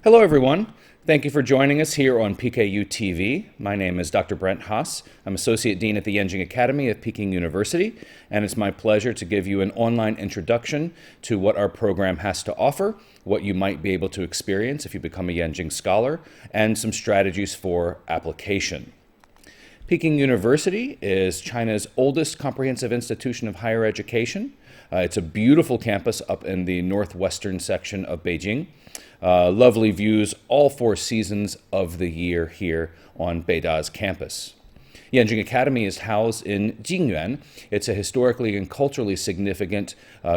Hello, everyone. Thank you for joining us here on PKU TV. My name is Dr. Brent Haas. I'm Associate Dean at the Yenching Academy at Peking University, and it's my pleasure to give you an online introduction to what our program has to offer, what you might be able to experience if you become a Yenching Scholar, and some strategies for application. Peking University is China's oldest comprehensive institution of higher education. It's a beautiful campus up in the northwestern section of Beijing. Lovely views all 4 seasons of the year here on Beida's campus. Yenching Academy is housed in Jingyuan. It's a historically and culturally significant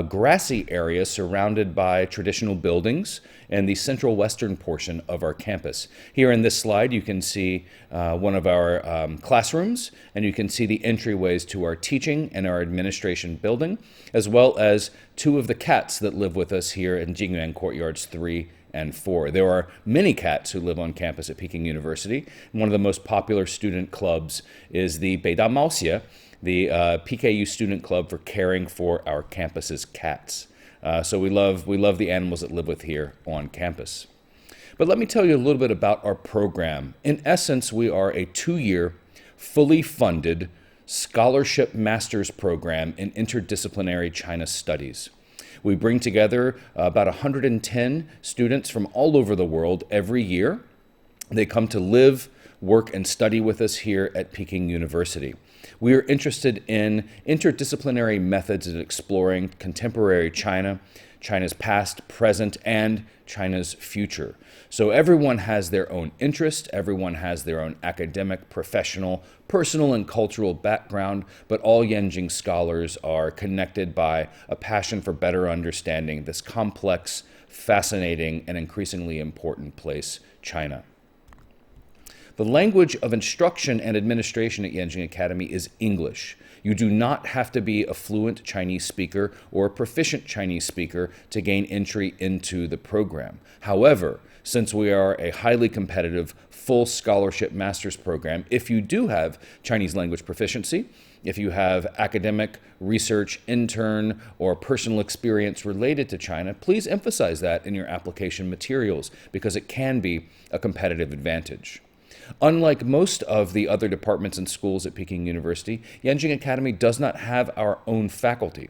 grassy area surrounded by traditional buildings in the central western portion of our campus. Here in this slide, you can see one of our classrooms, and you can see the entryways to our teaching and our administration building, as well as 2 of the cats that live with us here in Jingyuan Courtyards 3 and 4. There are many cats who live on campus at Peking University. One of the most popular student clubs is the Beida Maoxie, the PKU student club for caring for our campus's cats. So we love the animals that live with here on campus. But let me tell you a little bit about our program. In essence, we are a 2-year, fully funded scholarship master's program in interdisciplinary China studies. We bring together about 110 students from all over the world every year. They come to live, work, and study with us here at Peking University. We are interested in interdisciplinary methods of exploring contemporary China, China's past, present, and China's future. So everyone has their own interest, everyone has their own academic, professional, personal, and cultural background, but all Yenching scholars are connected by a passion for better understanding this complex, fascinating, and increasingly important place, China. The language of instruction and administration at Yenching Academy is English. You do not have to be a fluent Chinese speaker or a proficient Chinese speaker to gain entry into the program. However, since we are a highly competitive, full scholarship master's program, if you do have Chinese language proficiency, if you have academic, research, intern, or personal experience related to China, please emphasize that in your application materials because it can be a competitive advantage. Unlike most of the other departments and schools at Peking University, Yenching Academy does not have our own faculty.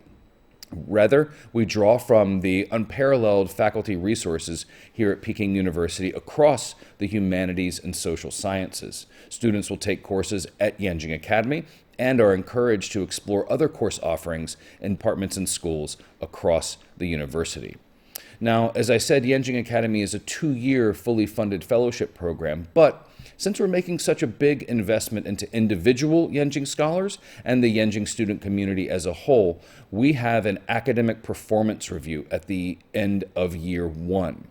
Rather, we draw from the unparalleled faculty resources here at Peking University across the humanities and social sciences. Students will take courses at Yenching Academy and are encouraged to explore other course offerings in departments and schools across the university. Now, as I said, Yenching Academy is a 2-year fully funded fellowship program, but since we're making such a big investment into individual Yenching scholars and the Yenching student community as a whole, we have an academic performance review at the end of year 1.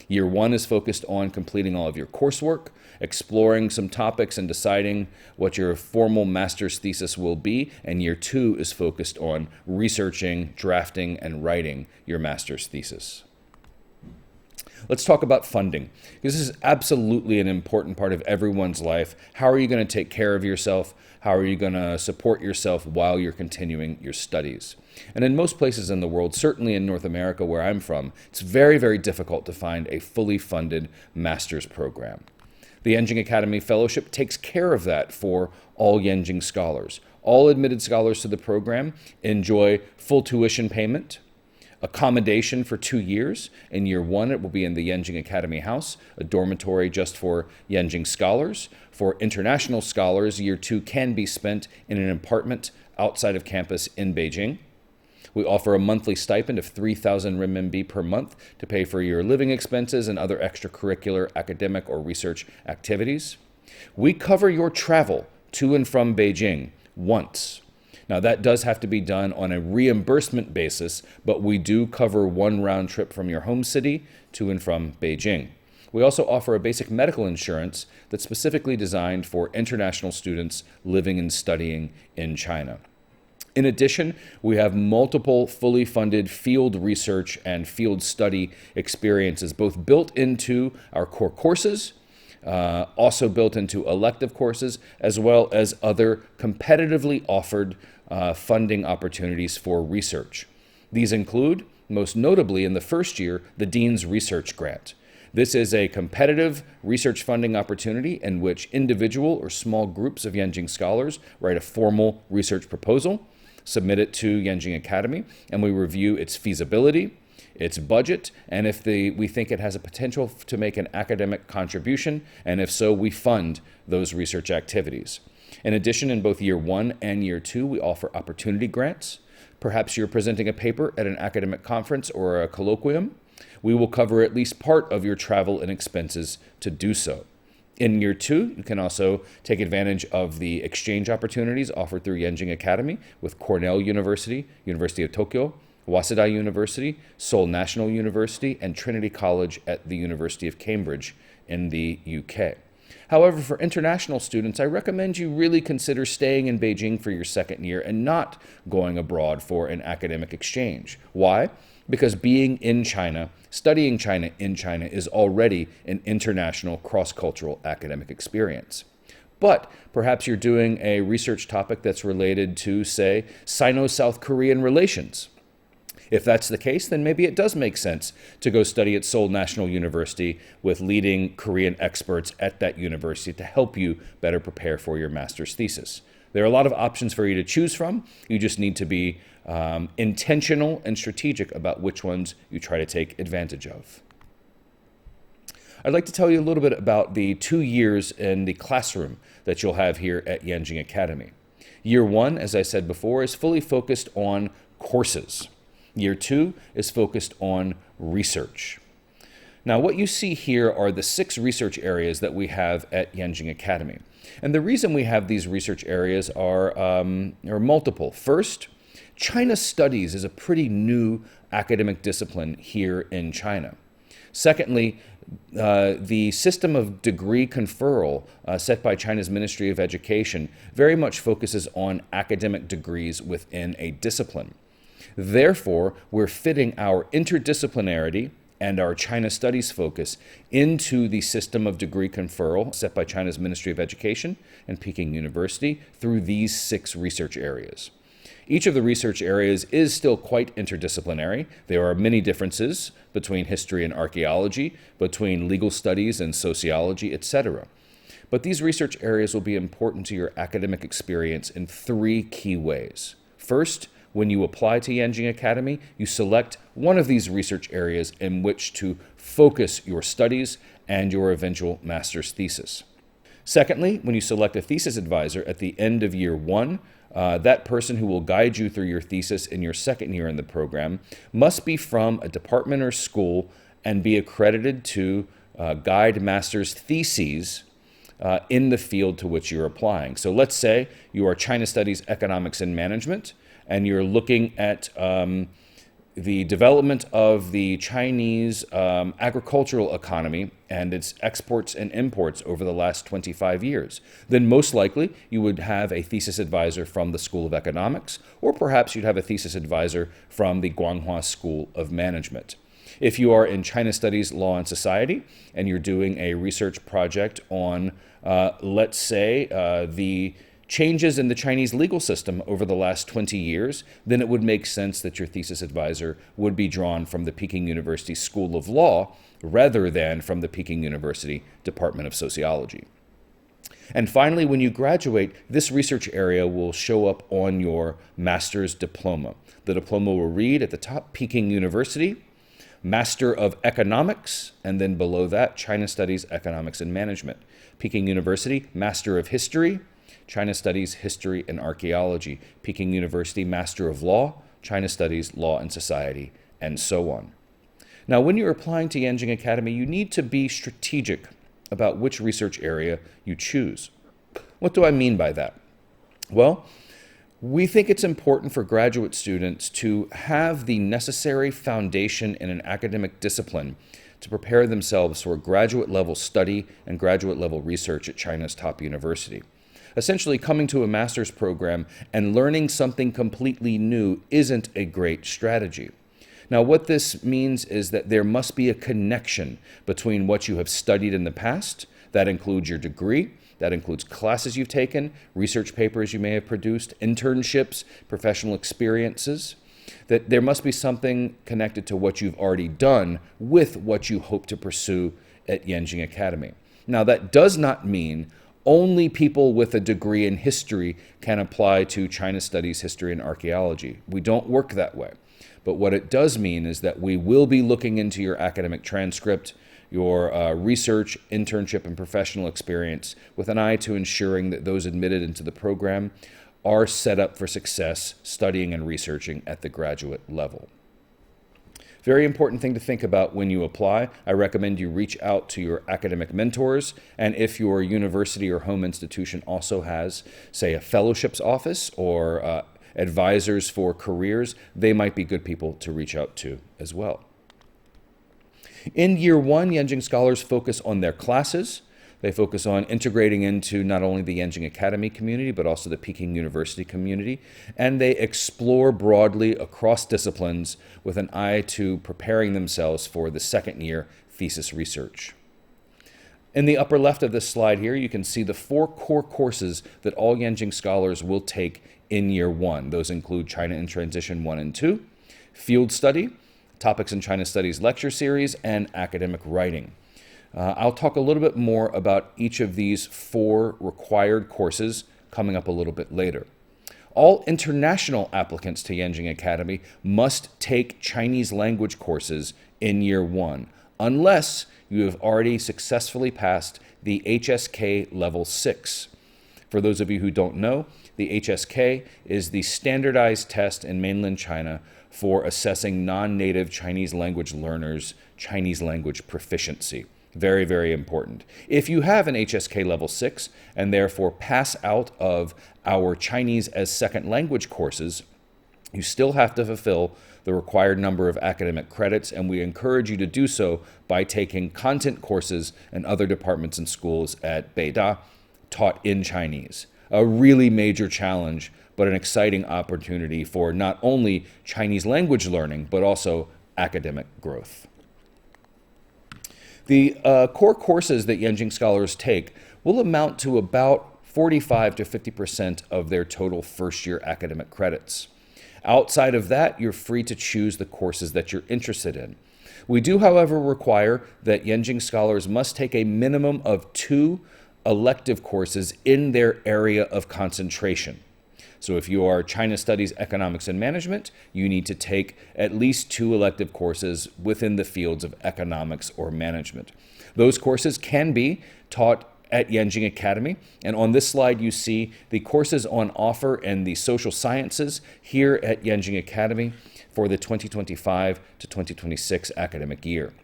Year 1 is focused on completing all of your coursework, exploring some topics and deciding what your formal master's thesis will be, and year 2 is focused on researching, drafting, and writing your master's thesis. Let's talk about funding, because this is absolutely an important part of everyone's life. How are you going to take care of yourself? How are you going to support yourself while you're continuing your studies? And in most places in the world, certainly in North America where I'm from, it's very, very difficult to find a fully funded master's program. The Yenching Academy Fellowship takes care of that for all Yenching scholars. All admitted scholars to the program enjoy full tuition payment, accommodation for 2 years. In year 1, it will be in the Yenching Academy House, a dormitory just for Yenching scholars. For international scholars, year 2 can be spent in an apartment outside of campus in Beijing. We offer a monthly stipend of 3,000 renminbi per month to pay for your living expenses and other extracurricular academic or research activities. We cover your travel to and from Beijing once. Now, that does have to be done on a reimbursement basis, but we do cover 1 round trip from your home city to and from Beijing. We also offer a basic medical insurance that's specifically designed for international students living and studying in China. In addition, we have multiple fully funded field research and field study experiences, both built into our core courses, also built into elective courses, as well as other competitively offered funding opportunities for research. These include, most notably in the first year, the Dean's Research Grant. This is a competitive research funding opportunity in which individual or small groups of Yenching scholars write a formal research proposal, submit it to Yenching Academy, and we review its feasibility, its budget, and if we think it has a potential to make an academic contribution, and if so, we fund those research activities. In addition, in both year 1 and year 2, we offer opportunity grants. Perhaps you're presenting a paper at an academic conference or a colloquium. We will cover at least part of your travel and expenses to do so. In year 2, you can also take advantage of the exchange opportunities offered through Yenching Academy with Cornell University, University of Tokyo, Waseda University, Seoul National University, and Trinity College at the University of Cambridge in the UK. However, for international students, I recommend you really consider staying in Beijing for your second year and not going abroad for an academic exchange. Why? Because being in China, studying China in China is already an international cross-cultural academic experience. But perhaps you're doing a research topic that's related to, say, Sino-South Korean relations. If that's the case, then maybe it does make sense to go study at Seoul National University with leading Korean experts at that university to help you better prepare for your master's thesis. There are a lot of options for you to choose from. You just need to be intentional and strategic about which ones you try to take advantage of. I'd like to tell you a little bit about the 2 years in the classroom that you'll have here at Yenching Academy. Year 1, as I said before, is fully focused on courses. Year 2 is focused on research. Now, what you see here are the 6 research areas that we have at Yenching Academy. And the reason we have these research areas are multiple. First, China studies is a pretty new academic discipline here in China. Secondly, the system of degree conferral set by China's Ministry of Education very much focuses on academic degrees within a discipline. Therefore, we're fitting our interdisciplinarity and our China studies focus into the system of degree conferral set by China's Ministry of Education and Peking University through these 6 research areas. Each of the research areas is still quite interdisciplinary. There are many differences between history and archaeology, between legal studies and sociology, etc. But these research areas will be important to your academic experience in 3 key ways. First, when you apply to Yenching Academy, you select one of these research areas in which to focus your studies and your eventual master's thesis. Secondly, when you select a thesis advisor at the end of year 1, that person who will guide you through your thesis in your second year in the program must be from a department or school and be accredited to guide master's theses in the field to which you're applying. So let's say you are China Studies, Economics, and Management, and you're looking at the development of the Chinese agricultural economy and its exports and imports over the last 25 years, then most likely you would have a thesis advisor from the School of Economics, or perhaps you'd have a thesis advisor from the Guanghua School of Management. If you are in China Studies, Law, and Society, and you're doing a research project on, let's say, the changes in the Chinese legal system over the last 20 years, then it would make sense that your thesis advisor would be drawn from the Peking University School of Law rather than from the Peking University Department of Sociology. And finally, when you graduate, this research area will show up on your master's diploma. The diploma will read at the top, Peking University, Master of Economics, and then below that, China Studies, Economics, and Management. Peking University, Master of History, China Studies, History, and Archaeology. Peking University, Master of Law, China Studies, Law and Society, and so on. Now, when you're applying to Yenching Academy, you need to be strategic about which research area you choose. What do I mean by that? Well, we think it's important for graduate students to have the necessary foundation in an academic discipline to prepare themselves for graduate level study and graduate level research at China's top university. Essentially, coming to a master's program and learning something completely new isn't a great strategy. Now, what this means is that there must be a connection between what you have studied in the past, that includes your degree, that includes classes you've taken, research papers you may have produced, internships, professional experiences, that there must be something connected to what you've already done with what you hope to pursue at Yenching Academy. Now, that does not mean only people with a degree in history can apply to China Studies, History, and Archaeology. We don't work that way. But what it does mean is that we will be looking into your academic transcript, your research, internship, and professional experience with an eye to ensuring that those admitted into the program are set up for success studying and researching at the graduate level. Very important thing to think about when you apply. I recommend you reach out to your academic mentors, and if your university or home institution also has, say, a fellowships office or advisors for careers, they might be good people to reach out to as well. In year one, Yenching scholars focus on their classes. They focus on integrating into not only the Yenching Academy community, but also the Peking University community. And they explore broadly across disciplines with an eye to preparing themselves for the second year thesis research. In the upper left of this slide here, you can see the 4 core courses that all Yenching scholars will take in year one. Those include China in Transition 1 and 2, Field Study, Topics in China Studies lecture series, and academic writing. I'll talk a little bit more about each of these 4 required courses coming up a little bit later. All international applicants to Yenching Academy must take Chinese language courses in year one, unless you have already successfully passed the HSK Level 6. For those of you who don't know, the HSK is the standardized test in mainland China for assessing non-native Chinese language learners' Chinese language proficiency. Very, very important. If you have an HSK Level 6 and therefore pass out of our Chinese as second language courses, you still have to fulfill the required number of academic credits, and we encourage you to do so by taking content courses in other departments and schools at Beida taught in Chinese. A really major challenge, but an exciting opportunity for not only Chinese language learning, but also academic growth. The core courses that Yenching scholars take will amount to about 45 to 50% of their total first-year academic credits. Outside of that, you're free to choose the courses that you're interested in. We do, however, require that Yenching scholars must take a minimum of 2 elective courses in their area of concentration. So if you are China Studies, Economics, and Management, you need to take at least 2 elective courses within the fields of economics or management. Those courses can be taught at Yenching Academy, and on this slide you see the courses on offer in the social sciences here at Yenching Academy for the 2025 to 2026 academic year.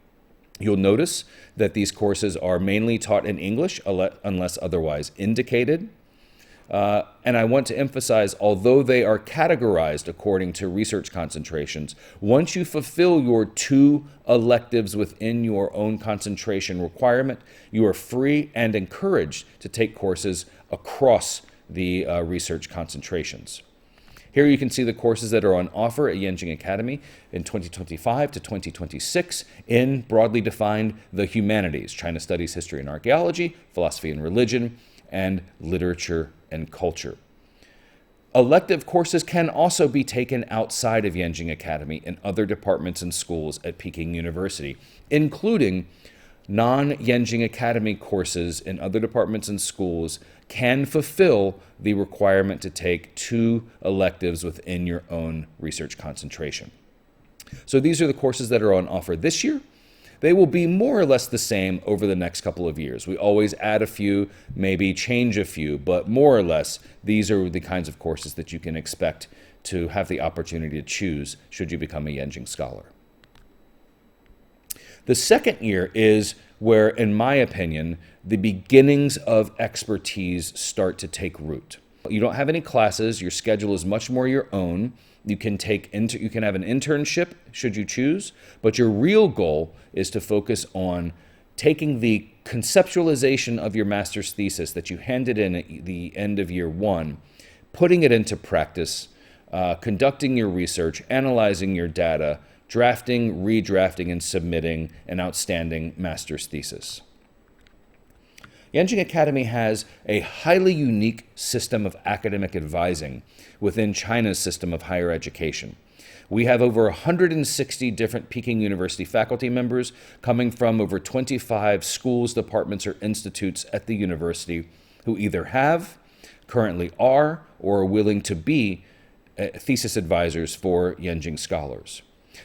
You'll notice that these courses are mainly taught in English unless otherwise indicated. And I want to emphasize, although they are categorized according to research concentrations, once you fulfill your 2 electives within your own concentration requirement, you are free and encouraged to take courses across the research concentrations. Here you can see the courses that are on offer at Yenching Academy in 2025 to 2026 in broadly defined the humanities, China Studies, History, and Archaeology, Philosophy and Religion, and Literature and Culture. Elective courses can also be taken outside of Yenching Academy in other departments and schools at Peking University, including non-Yenching Academy courses in other departments and schools can fulfill the requirement to take 2 electives within your own research concentration. So these are the courses that are on offer this year. They will be more or less the same over the next couple of years. We always add a few, maybe change a few, but more or less, these are the kinds of courses that you can expect to have the opportunity to choose should you become a Yenching scholar. The second year is where, in my opinion, the beginnings of expertise start to take root. You don't have any classes. Your schedule is much more your own. You can have an internship should you choose, but your real goal is to focus on taking the conceptualization of your master's thesis that you handed in at the end of year one, putting it into practice, conducting your research, analyzing your data, drafting, redrafting, and submitting an outstanding master's thesis. Yenching Academy has a highly unique system of academic advising within China's system of higher education. We have over 160 different Peking University faculty members coming from over 25 schools, departments, or institutes at the university who either have, currently are, or are willing to be thesis advisors for Yenching scholars.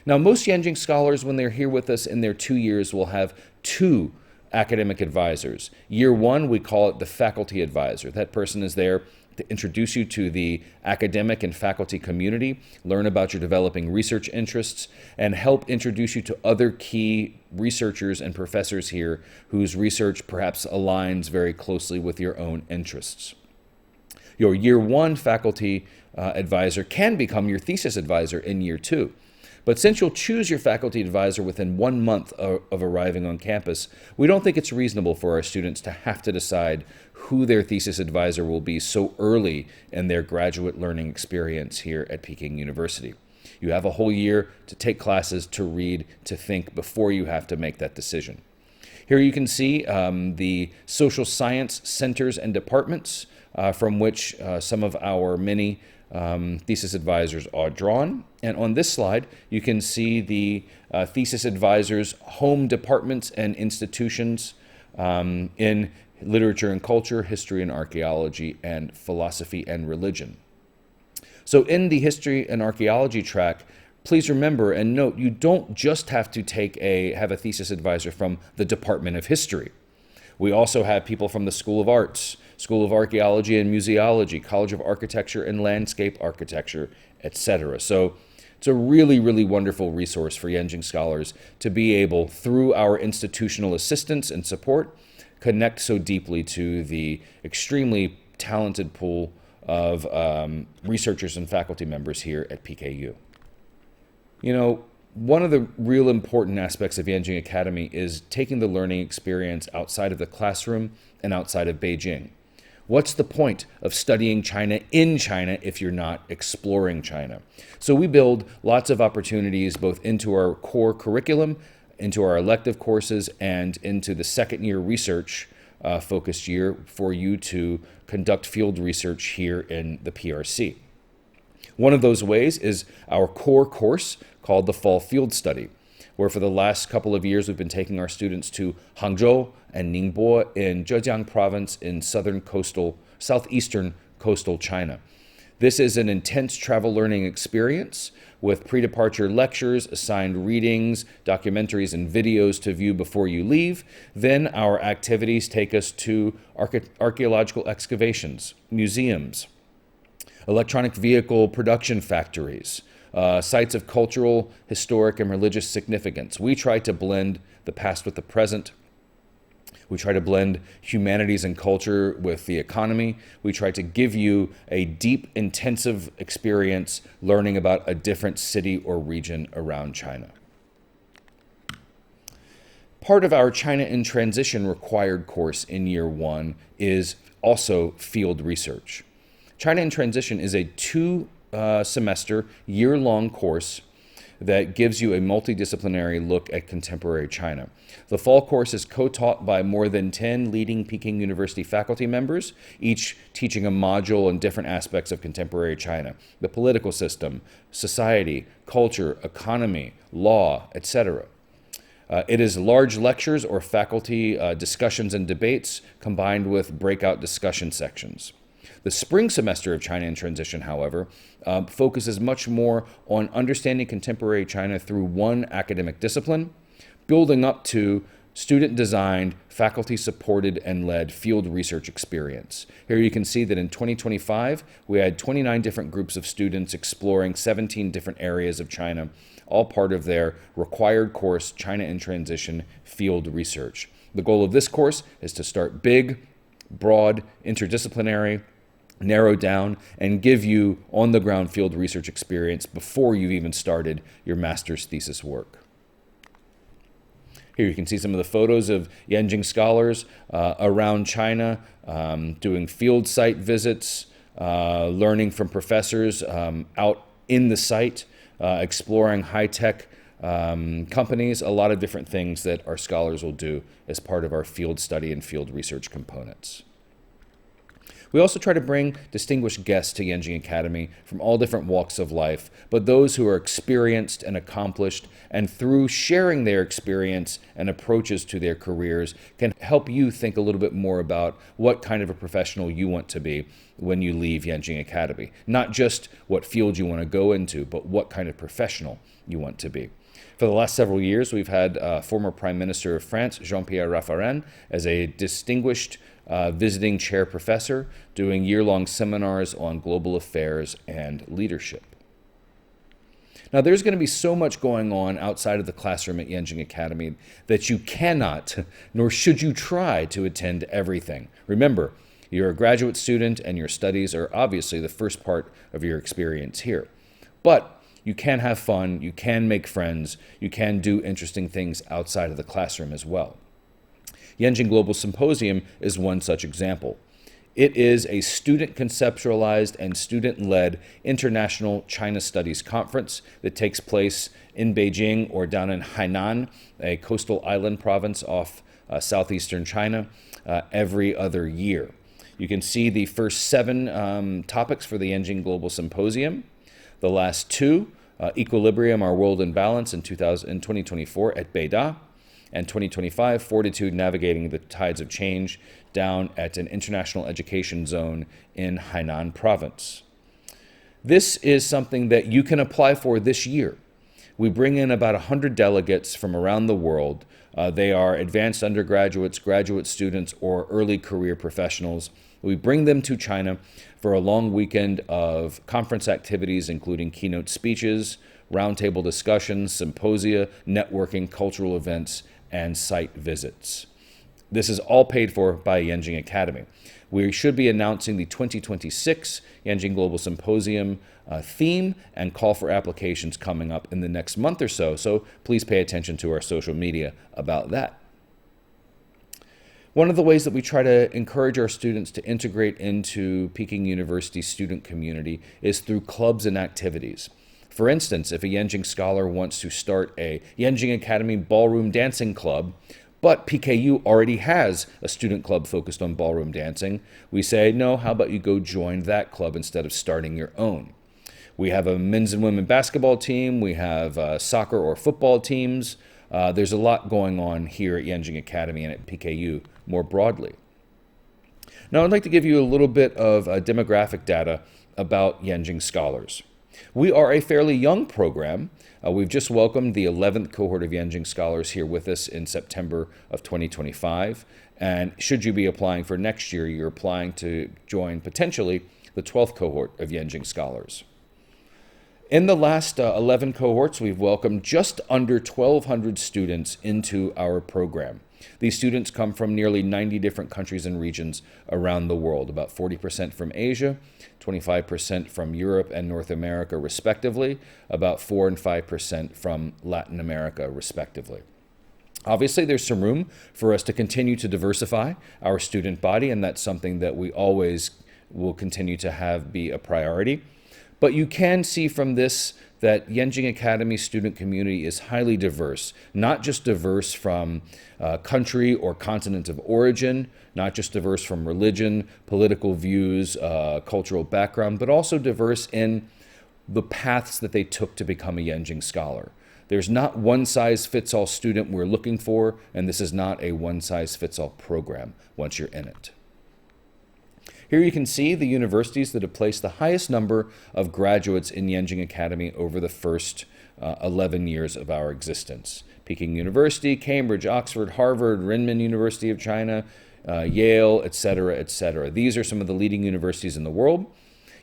Now, most Yenching scholars, when they're here with us in their 2 years, will have two academic advisors. Year one, we call it the faculty advisor. That person is there to introduce you to the academic and faculty community, learn about your developing research interests, and help introduce you to other key researchers and professors here whose research perhaps aligns very closely with your own interests. Your year one faculty advisor can become your thesis advisor in year two. But since you'll choose your faculty advisor within 1 month of arriving on campus, we don't think it's reasonable for our students to have to decide who their thesis advisor will be so early in their graduate learning experience here at Peking University. You have a whole year to take classes, to read, to think before you have to make that decision. Here you can see the social science centers and departments from which some of our many thesis advisors are drawn. And on this slide, you can see the thesis advisors' home departments and institutions in literature and culture, history and archaeology, and philosophy and religion. So in the history and archaeology track, please remember and note, you don't just have to have a thesis advisor from the Department of History. We also have people from the School of Arts, School of Archaeology and Museology, College of Architecture and Landscape Architecture, etc. So it's a really, really wonderful resource for Yenching scholars to be able, through our institutional assistance and support, connect so deeply to the extremely talented pool of researchers and faculty members here at PKU. You know, one of the real important aspects of Yenching Academy is taking the learning experience outside of the classroom and outside of Beijing. What's the point of studying China in China if you're not exploring China? So we build lots of opportunities both into our core curriculum, into our elective courses, and into the second year research focused year for you to conduct field research here in the PRC. One of those ways is our core course called the Fall Field Study, where for the last couple of years we've been taking our students to Hangzhou and Ningbo in Zhejiang province in southeastern coastal China. This is an intense travel learning experience with pre-departure lectures, assigned readings, documentaries, and videos to view before you leave. Then our activities take us to archaeological excavations, museums, electronic vehicle production factories, sites of cultural, historic, and religious significance. We try to blend the past with the present. We try to blend humanities and culture with the economy. We try to give you a deep, intensive experience learning about a different city or region around China. Part of our China in Transition required course in year one is also field research. China in Transition is a two-semester, year-long course that gives you a multidisciplinary look at contemporary China. The fall course is co-taught by more than 10 leading Peking University faculty members, each teaching a module in different aspects of contemporary China: the political system, society, culture, economy, law, etc. It is large lectures or faculty discussions and debates combined with breakout discussion sections. The spring semester of China in Transition, however, focuses much more on understanding contemporary China through one academic discipline, building up to student-designed, faculty-supported and led field research experience. Here you can see that in 2025, we had 29 different groups of students exploring 17 different areas of China, all part of their required course, China in Transition Field Research. The goal of this course is to start big, broad, interdisciplinary, narrow down, and give you on-the-ground field research experience before you've even started your master's thesis work. Here you can see some of the photos of Yenching scholars around China, doing field site visits, learning from professors out in the site, exploring high-tech companies, a lot of different things that our scholars will do as part of our field study and field research components. We also try to bring distinguished guests to Yenching Academy from all different walks of life, but those who are experienced and accomplished, and through sharing their experience and approaches to their careers can help you think a little bit more about what kind of a professional you want to be when you leave Yenching Academy. Not just what field you want to go into, but what kind of professional you want to be. For the last several years, we've had former Prime Minister of France, Jean-Pierre Raffarin, as a distinguished visiting chair professor doing year-long seminars on global affairs and leadership. Now, there's going to be so much going on outside of the classroom at Yenching Academy that you cannot, nor should you try to attend everything. Remember, you're a graduate student and your studies are obviously the first part of your experience here. But you can have fun, you can make friends, you can do interesting things outside of the classroom as well. Yenching Global Symposium is one such example. It is a student-conceptualized and student-led international China Studies conference that takes place in Beijing or down in Hainan, a coastal island province off southeastern China, every other year. You can see the first 7 topics for the Yenching Global Symposium. The last 2, Equilibrium, Our World in Balance in 2024 at Beida, and 2025, Fortitude, Navigating the Tides of Change, down at an international education zone in Hainan province. This is something that you can apply for this year. We bring in about 100 delegates from around the world. They are advanced undergraduates, graduate students, or early career professionals. We bring them to China for a long weekend of conference activities, including keynote speeches, roundtable discussions, symposia, networking, cultural events, and site visits. This is all paid for by Yenching Academy. We should be announcing the 2026 Yenching Global Symposium theme and call for applications coming up in the next month or so, so please pay attention to our social media about that. One of the ways that we try to encourage our students to integrate into Peking University's student community is through clubs and activities. For instance, if a Yenching scholar wants to start a Yenching Academy ballroom dancing club, but PKU already has a student club focused on ballroom dancing, we say, no, how about you go join that club instead of starting your own? We have a men's and women basketball team. We have soccer or football teams. There's a lot going on here at Yenching Academy and at PKU more broadly. Now, I'd like to give you a little bit of demographic data about Yenching scholars. We are a fairly young program. We've just welcomed the 11th cohort of Yenching scholars here with us in September of 2025. And should you be applying for next year, you're applying to join potentially the 12th cohort of Yenching scholars. In the last 11 cohorts, we've welcomed just under 1,200 students into our program. These students come from nearly 90 different countries and regions around the world, about 40% from Asia, 25% from Europe and North America, respectively, about 4 and 5% from Latin America, respectively. Obviously, there's some room for us to continue to diversify our student body, and that's something that we always will continue to have be a priority. But you can see from this that Yenching Academy student community is highly diverse, not just diverse from country or continent of origin, not just diverse from religion, political views, cultural background, but also diverse in the paths that they took to become a Yenching scholar. There's not one-size-fits-all student we're looking for, and this is not a one-size-fits-all program once you're in it. Here you can see the universities that have placed the highest number of graduates in Yenching Academy over the first 11 years of our existence. Peking University, Cambridge, Oxford, Harvard, Renmin University of China, Yale, etc., etc. These are some of the leading universities in the world.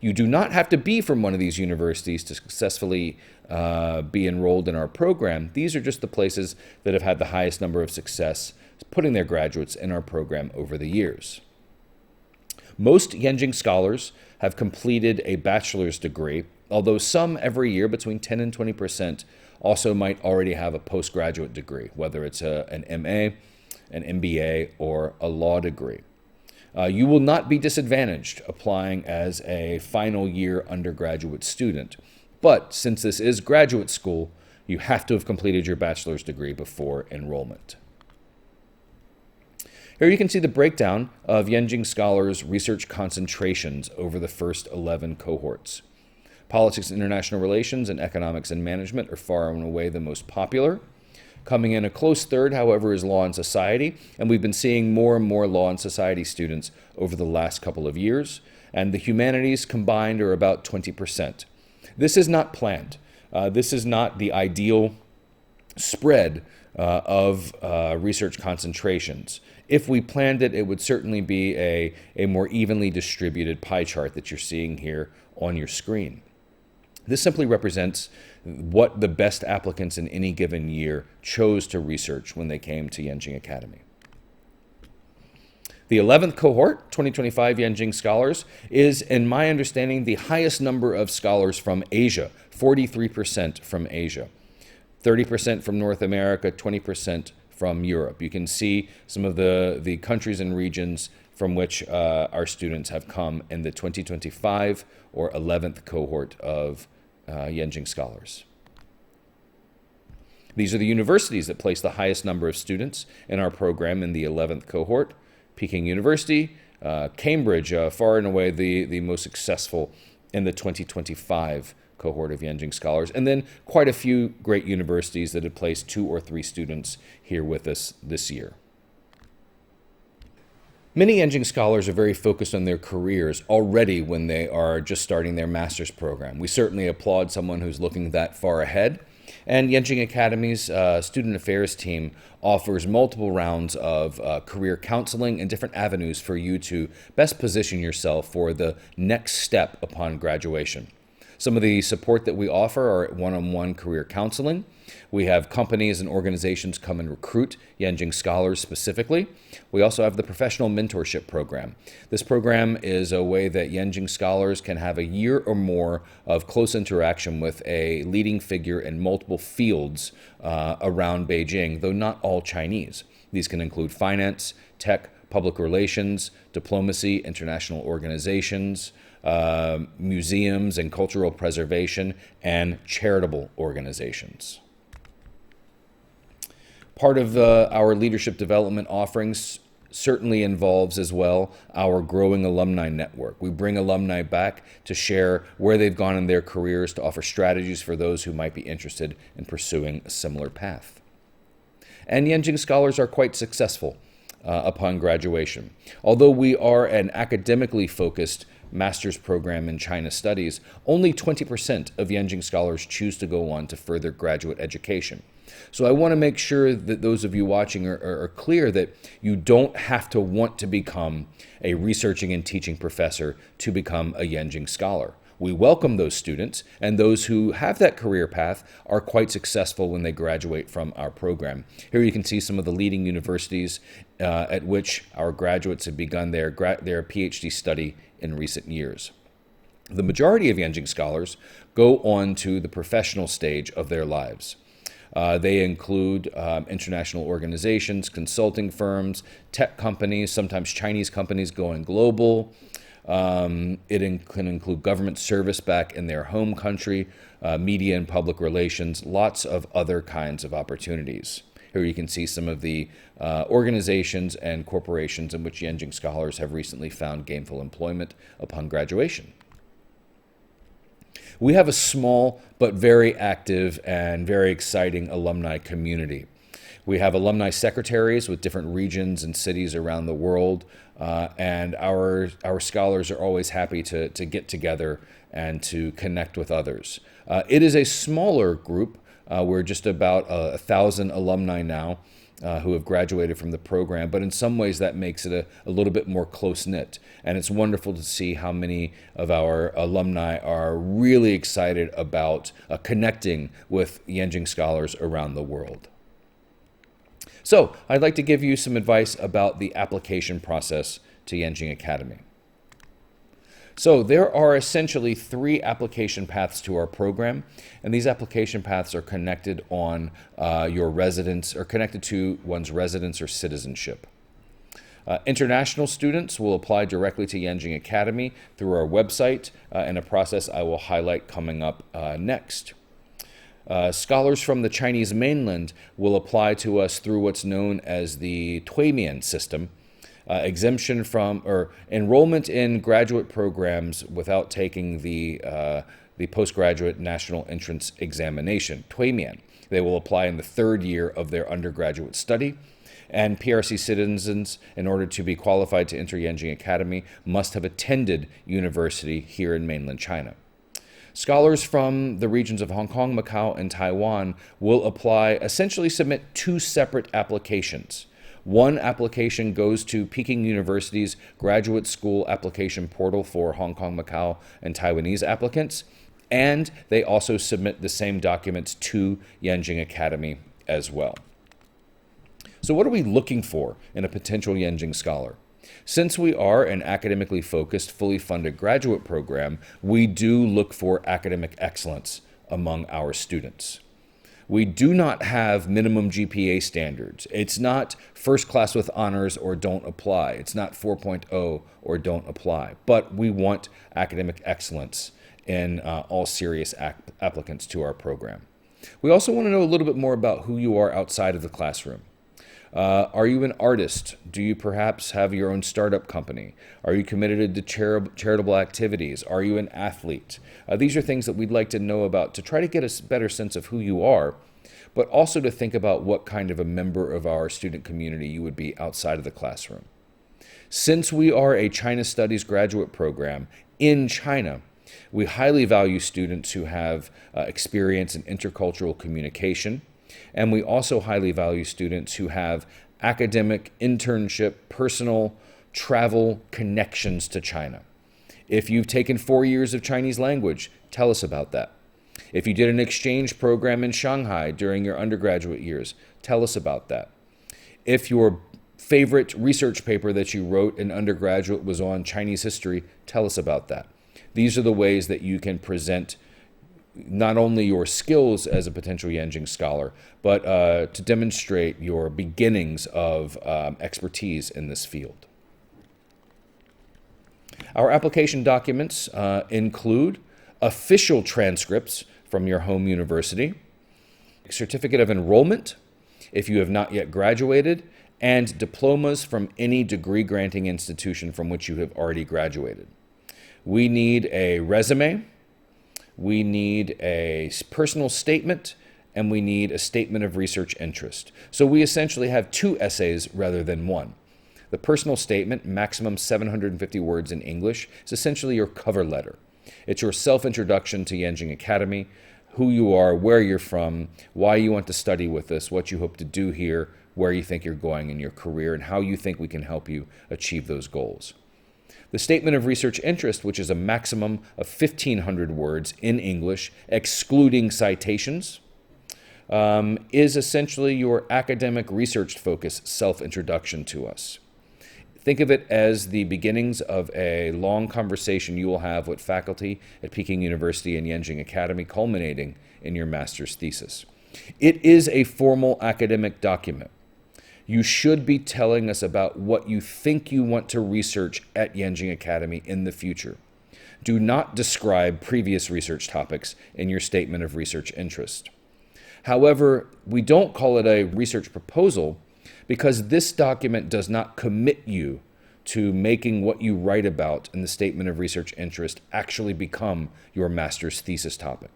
You do not have to be from one of these universities to successfully be enrolled in our program. These are just the places that have had the highest number of success putting their graduates in our program over the years. Most Yenching scholars have completed a bachelor's degree, although some every year, between 10 and 20%, also might already have a postgraduate degree, whether it's an MA, an MBA, or a law degree. You will not be disadvantaged applying as a final year undergraduate student. But since this is graduate school, You have to have completed your bachelor's degree before enrollment. Here you can see the breakdown of Yenching Scholars' research concentrations over the first 11 cohorts. Politics and international relations and economics and management are far and away the most popular. Coming in a close third, however, is law and society, and we've been seeing more and more law and society students over the last couple of years, and the humanities combined are about 20%. This is not planned. This is not the ideal spread of research concentrations. If we planned it, it would certainly be a more evenly distributed pie chart that you're seeing here on your screen. This simply represents what the best applicants in any given year chose to research when they came to Yenching Academy. The 11th cohort, 2025 Yenching Scholars, is, in my understanding, the highest number of scholars from Asia, 43% from Asia, 30% from North America, 20% from Europe. You can see some of the countries and regions from which our students have come in the 2025 or 11th cohort of Yenching Scholars. These are the universities that place the highest number of students in our program in the 11th cohort. Peking University, Cambridge, far and away the most successful in the 2025 cohort of Yenching Scholars, and then quite a few great universities that have placed 2 or 3 students here with us this year. Many Yenching Scholars are very focused on their careers already when they are just starting their master's program. We certainly applaud someone who's looking that far ahead. And Yenching Academy's Student Affairs team offers multiple rounds of career counseling and different avenues for you to best position yourself for the next step upon graduation. Some of the support that we offer are one-on-one career counseling. We have companies and organizations come and recruit Yenching Scholars specifically. We also have the professional mentorship program. This program is a way that Yenching Scholars can have a year or more of close interaction with a leading figure in multiple fields around Beijing, though not all Chinese. These can include finance, tech, public relations, diplomacy, international organizations, museums and cultural preservation, and charitable organizations. Part of our leadership development offerings certainly involves as well our growing alumni network. We bring alumni back to share where they've gone in their careers, to offer strategies for those who might be interested in pursuing a similar path. And Yenching Scholars are quite successful upon graduation. Although we are an academically focused master's program in China Studies, only 20% of Yenching Scholars choose to go on to further graduate education. So I want to make sure that those of you watching are clear that you don't have to want to become a researching and teaching professor to become a Yenching Scholar. We welcome those students, and those who have that career path are quite successful when they graduate from our program. Here you can see some of the leading universities at which our graduates have begun their PhD study in recent years. The majority of Yenching Scholars go on to the professional stage of their lives. They include international organizations, consulting firms, tech companies, sometimes Chinese companies going global. It can include government service back in their home country, media and public relations, lots of other kinds of opportunities. Here you can see some of the organizations and corporations in which Yenching Scholars have recently found gainful employment upon graduation. We have a small but very active and very exciting alumni community. We have alumni secretaries with different regions and cities around the world, and our scholars are always happy to get together and to connect with others. It is a smaller group. We're just about 1,000 alumni now who have graduated from the program, but in some ways that makes it a little bit more close-knit. And it's wonderful to see how many of our alumni are really excited about connecting with Yenching Scholars around the world. So I'd like to give you some advice about the application process to Yenching Academy. So there are essentially 3 application paths to our program, and these application paths are connected on your residence, or connected to one's residence or citizenship. International students will apply directly to Yenching Academy through our website in a process I will highlight coming up next. Scholars from the Chinese mainland will apply to us through what's known as the Tuimian system, exemption from or enrollment in graduate programs without taking the postgraduate national entrance examination, Tuimian. They will apply in the third year of their undergraduate study. And PRC citizens, in order to be qualified to enter Yenching Academy, must have attended university here in mainland China. Scholars from the regions of Hong Kong, Macau, and Taiwan will apply, essentially submit two separate applications. One application goes to Peking University's graduate school application portal for Hong Kong, Macau, and Taiwanese applicants, and they also submit the same documents to Yenching Academy as well. So what are we looking for in a potential Yenching scholar? Since we are an academically focused, fully funded graduate program, we do look for academic excellence among our students. We do not have minimum GPA standards. It's not first class with honors or don't apply. It's not 4.0 or don't apply. But we want academic excellence in all serious applicants to our program. We also want to know a little bit more about who you are outside of the classroom. Are you an artist? Do you perhaps have your own startup company? Are you committed to charitable activities? Are you an athlete? These are things that we'd like to know about to try to get a better sense of who you are, but also to think about what kind of a member of our student community you would be outside of the classroom. Since we are a China Studies graduate program in China, we highly value students who have experience in intercultural communication. And we also highly value students who have academic, internship, personal, travel connections to China. If you've taken 4 years of Chinese language, tell us about that. If you did an exchange program in Shanghai during your undergraduate years, tell us about that. If your favorite research paper that you wrote in undergraduate was on Chinese history, tell us about that. These are the ways that you can present not only your skills as a potential Yenching scholar, but to demonstrate your beginnings of expertise in this field. Our application documents include official transcripts from your home university, certificate of enrollment if you have not yet graduated, and diplomas from any degree-granting institution from which you have already graduated. We need a resume, we need a personal statement, and we need a statement of research interest. So we essentially have 2 essays rather than 1. The personal statement, maximum 750 words in English, is essentially your cover letter. It's your self-introduction to Yenching Academy, who you are, where you're from, why you want to study with us, what you hope to do here, where you think you're going in your career, and how you think we can help you achieve those goals. The statement of research interest, which is a maximum of 1,500 words in English, excluding citations, is essentially your academic research-focused self-introduction to us. Think of it as the beginnings of a long conversation you will have with faculty at Peking University and Yenching Academy, culminating in your master's thesis. It is a formal academic document. You should be telling us about what you think you want to research at Yenching Academy in the future. Do not describe previous research topics in your statement of research interest. However, we don't call it a research proposal because this document does not commit you to making what you write about in the statement of research interest actually become your master's thesis topic.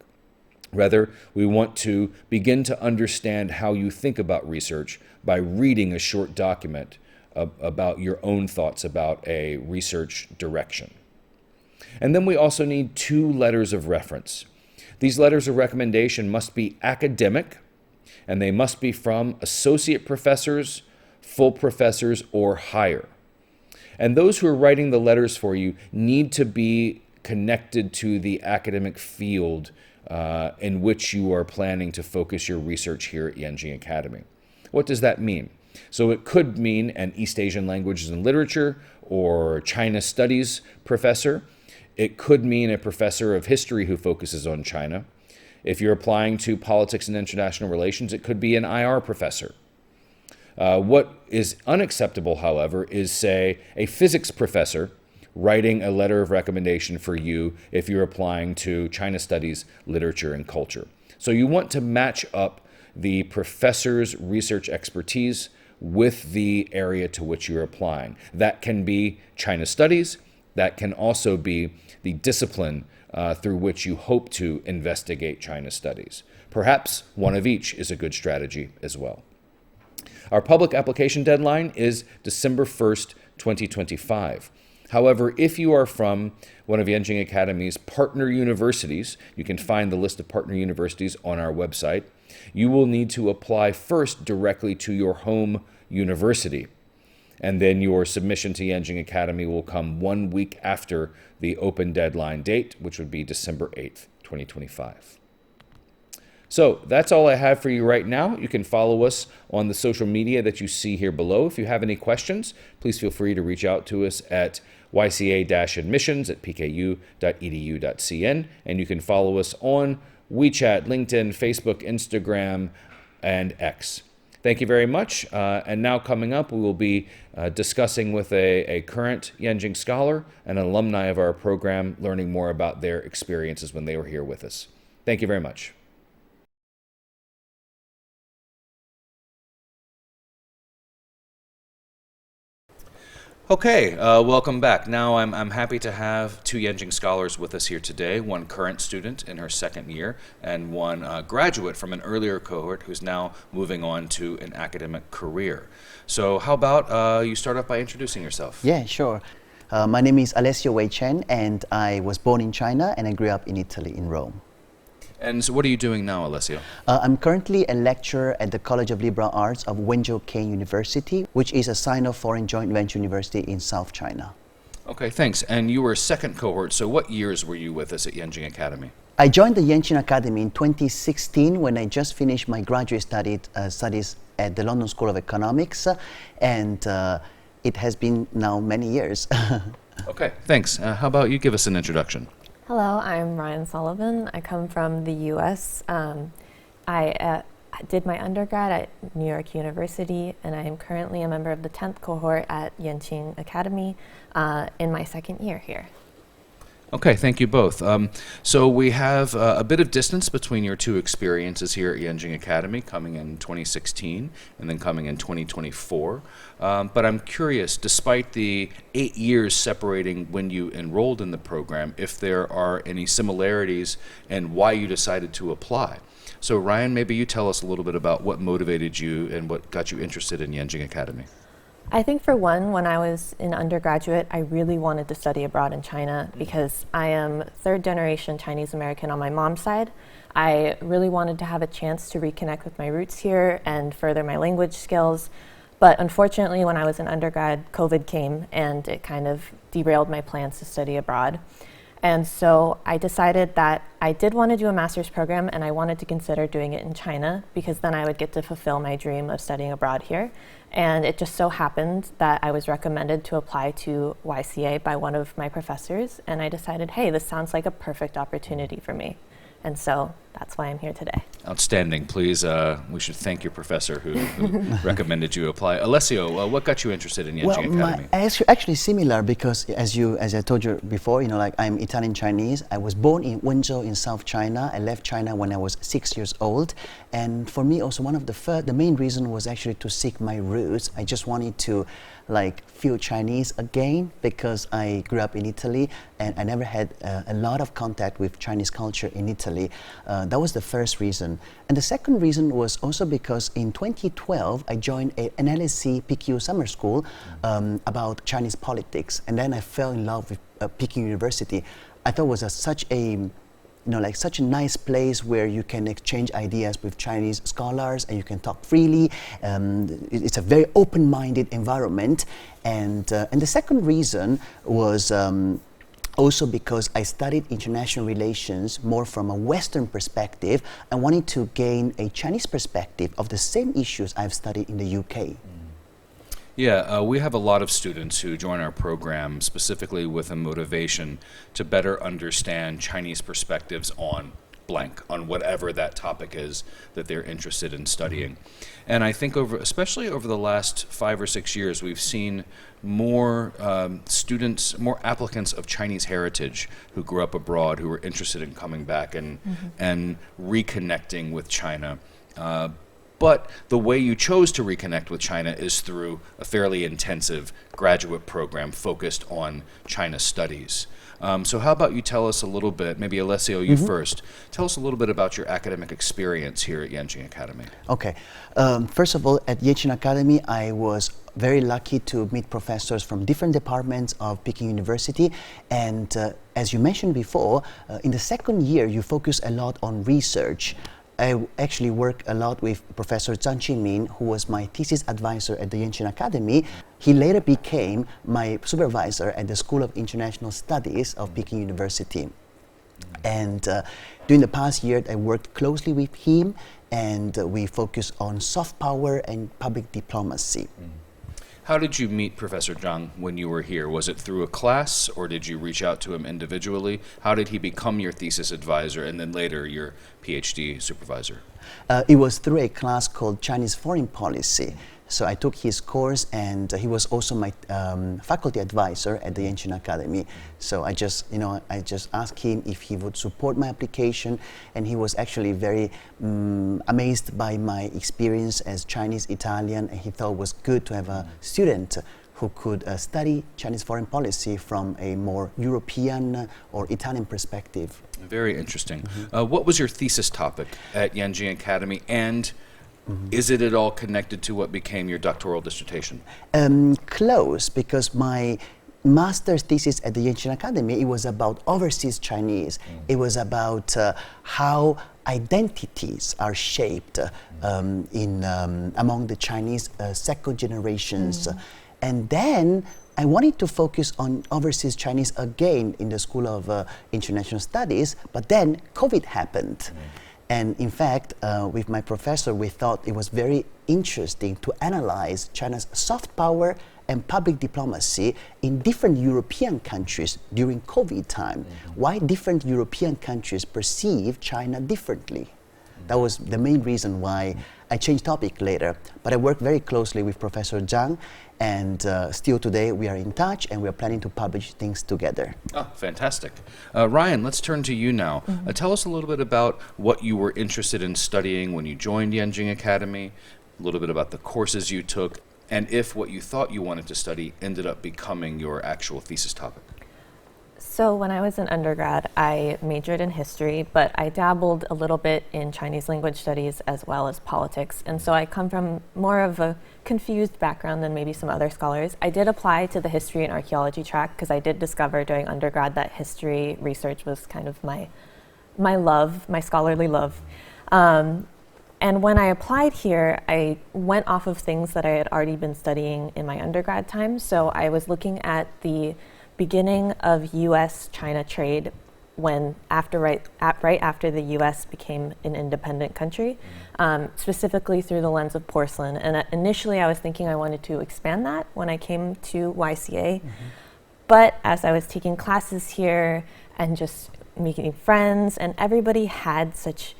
Rather, we want to begin to understand how you think about research by reading a short document about your own thoughts about a research direction. And then we also need 2 letters of reference. These letters of recommendation must be academic, and they must be from associate professors, full professors, or higher. And those who are writing the letters for you need to be connected to the academic field in which you are planning to focus your research here at Yenching Academy. What does that mean? So it could mean an East Asian languages and literature or China studies professor. It could mean a professor of history who focuses on China. If you're applying to politics and international relations, it could be an IR professor. What is unacceptable, however, is, say, a physics professor writing a letter of recommendation for you if you're applying to China Studies, Literature, and Culture. So you want to match up the professor's research expertise with the area to which you're applying. That can be China Studies. That can also be the discipline through which you hope to investigate China Studies. Perhaps one of each is a good strategy as well. Our public application deadline is December 1st, 2025. However, if you are from one of Yenching Academy's partner universities, you can find the list of partner universities on our website, you will need to apply first directly to your home university. And then your submission to Yenching Academy will come 1 week after the open deadline date, which would be December 8th, 2025. So that's all I have for you right now. You can follow us on the social media that you see here below. If you have any questions, please feel free to reach out to us at yca-admissions@pku.edu.cn. And you can follow us on WeChat, LinkedIn, Facebook, Instagram, and X. Thank you very much. And now coming up, we will be discussing with a current Yenching scholar and an alumni of our program, learning more about their experiences when they were here with us. Thank you very much. Okay, welcome back. Now I'm happy to have two Yenching scholars with us here today, one current student in her second year and one graduate from an earlier cohort who's now moving on to an academic career. So how about you start off by introducing yourself? Yeah, sure. My name is Alessio Wei Chen, and I was born in China and I grew up in Italy, in Rome. And so what are you doing now, Alessio? I'm currently a lecturer at the College of Liberal Arts of Wenzhou Peking University, which is a Sino foreign joint venture university in South China. Okay, thanks. And you were a second cohort, so what years were you with us at Yenching Academy? I joined the Yenching Academy in 2016 when I just finished my graduate studies at the London School of Economics, and it has been now many years. Okay, thanks. How about you give us an introduction? Hello, I'm Ryan Sullivan. I come from the U.S. I did my undergrad at New York University, and I am currently a member of the 10th cohort at Yenching Academy in my second year here. Okay, thank you both. So we have a bit of distance between your two experiences here at Yenching Academy, coming in 2016 and then coming in 2024. But I'm curious, despite the 8 years separating when you enrolled in the program, if there are any similarities and why you decided to apply. So Ryan, maybe you tell us a little bit about what motivated you and what got you interested in Yenching Academy. I think for one, when I was in undergraduate, I really wanted to study abroad in China because I am third generation Chinese American on my mom's side. I really wanted to have a chance to reconnect with my roots here and further my language skills. But unfortunately, when I was in undergrad, COVID came and it kind of derailed my plans to study abroad. And so I decided that I did want to do a master's program and I wanted to consider doing it in China because then I would get to fulfill my dream of studying abroad here. And it just so happened that I was recommended to apply to YCA by one of my professors, and I decided, hey, this sounds like a perfect opportunity for me. And so that's why I'm here today. Outstanding. Please, we should thank your professor who recommended you apply. Alessio, what got you interested in Yenching Academy? Actually similar because as I told you before, I'm Italian Chinese. I was born in Wenzhou in South China. I left China when I was 6 years old. And for me also one of the main reason was actually to seek my roots. I just wanted to feel Chinese again because I grew up in Italy and I never had a lot of contact with Chinese culture in Italy. That was the first reason. And the second reason was also because in 2012 I joined an LSE PKU summer school about Chinese politics, and then I fell in love with Peking University. I thought it was such a nice place where you can exchange ideas with Chinese scholars and you can talk freely. It's a very open-minded environment. And the second reason was also because I studied international relations more from a Western perspective. I wanted to gain a Chinese perspective of the same issues I've studied in the UK. Yeah, we have a lot of students who join our program specifically with a motivation to better understand Chinese perspectives on blank on whatever that topic is that they're interested in studying. And I think especially over the last 5 or 6 years, we've seen more students, more applicants of Chinese heritage who grew up abroad, who were interested in coming back and reconnecting with China. But the way you chose to reconnect with China is through a fairly intensive graduate program focused on China studies. So how about you tell us a little bit, maybe Alessio, you first, tell us a little bit about your academic experience here at Yenching Academy. Okay. First of all, at Yenching Academy, I was very lucky to meet professors from different departments of Peking University. And as you mentioned before, in the second year, you focus a lot on research. I actually work a lot with Professor Zhang Qingmin, who was my thesis advisor at the Yenching Academy. He later became my supervisor at the School of International Studies of Peking University. And during the past year, I worked closely with him, and we focused on soft power and public diplomacy. How did you meet Professor Zhang when you were here? Was it through a class, or did you reach out to him individually? How did he become your thesis advisor and then later your PhD supervisor? It was through a class called Chinese Foreign Policy. So I took his course, and he was also my faculty advisor at the Yenching Academy. So I just asked him if he would support my application, and he was actually very amazed by my experience as Chinese Italian, and he thought it was good to have a student who could study Chinese foreign policy from a more European or Italian perspective. Very interesting. What was your thesis topic at Yenching Academy, and is it at all connected to what became your doctoral dissertation? Close, because my master's thesis at the Yenching Academy, it was about overseas Chinese. It was about how identities are shaped among the Chinese second generations. And then I wanted to focus on overseas Chinese again in the School of International Studies, but then COVID happened. And in fact, with my professor, we thought it was very interesting to analyze China's soft power and public diplomacy in different European countries during COVID time. Why different European countries perceive China differently. That was the main reason why I changed topic later. But I worked very closely with Professor Zhang, and still today we are in touch, and we are planning to publish things together. Oh, fantastic. Ryan, let's turn to you now. Tell us a little bit about what you were interested in studying when you joined Yenching Academy, a little bit about the courses you took, and if what you thought you wanted to study ended up becoming your actual thesis topic. So when I was an undergrad, I majored in history, but I dabbled a little bit in Chinese language studies as well as politics. And so I come from more of a confused background than maybe some other scholars. I did apply to the history and archaeology track because I did discover during undergrad that history research was kind of my love, my scholarly love. And when I applied here, I went off of things that I had already been studying in my undergrad time. So I was looking at the beginning of U.S.-China trade when right after the U.S. became an independent country, specifically through the lens of porcelain. And initially I was thinking I wanted to expand that when I came to YCA. But as I was taking classes here and just making friends, and everybody had such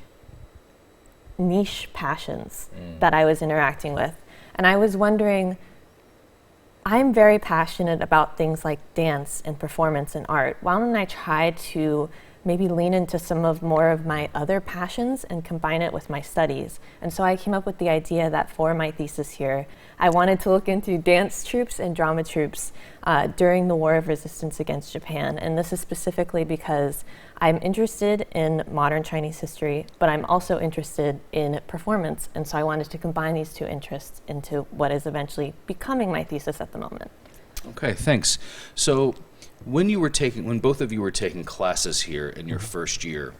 niche passions that I was interacting with. And I was wondering, I'm very passionate about things like dance and performance and art. Why don't I try to maybe lean into some of more of my other passions and combine it with my studies? And so I came up with the idea that for my thesis here, I wanted to look into dance troupes and drama troupes during the War of Resistance against Japan. And this is specifically because I'm interested in modern Chinese history, but I'm also interested in performance. And so I wanted to combine these two interests into what is eventually becoming my thesis at the moment. Okay, thanks. So when both of you were taking classes here in your first year,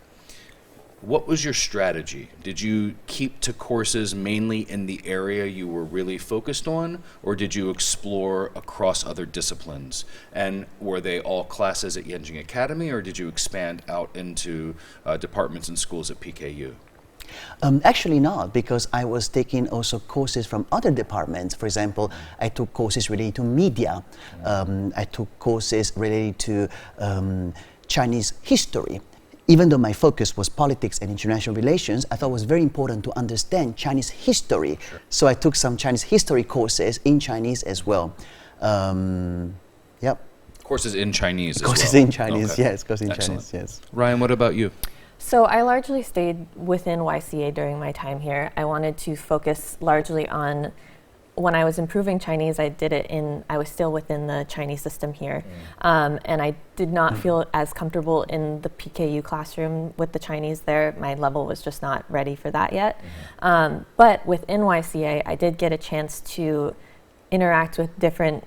what was your strategy? Did you keep to courses mainly in the area you were really focused on, or did you explore across other disciplines? And were they all classes at Yenching Academy, or did you expand out into departments and schools at PKU? Actually not, because I was taking also courses from other departments. For example, I took courses related to media. I took courses related to Chinese history. even though my focus was politics and international relations, I thought it was very important to understand Chinese history. Sure. So I took some Chinese history courses in Chinese as well. Yep. Courses in Chinese as well. Courses in Chinese, Okay. yes. Courses in Excellent. Chinese, yes. Ryan, what about you? So I largely stayed within YCA during my time here. I wanted to focus largely on, when I was improving Chinese, I was still within the Chinese system here. And I did not feel as comfortable in the PKU classroom with the Chinese there. My level was just not ready for that yet. But within YCA, I did get a chance to interact with different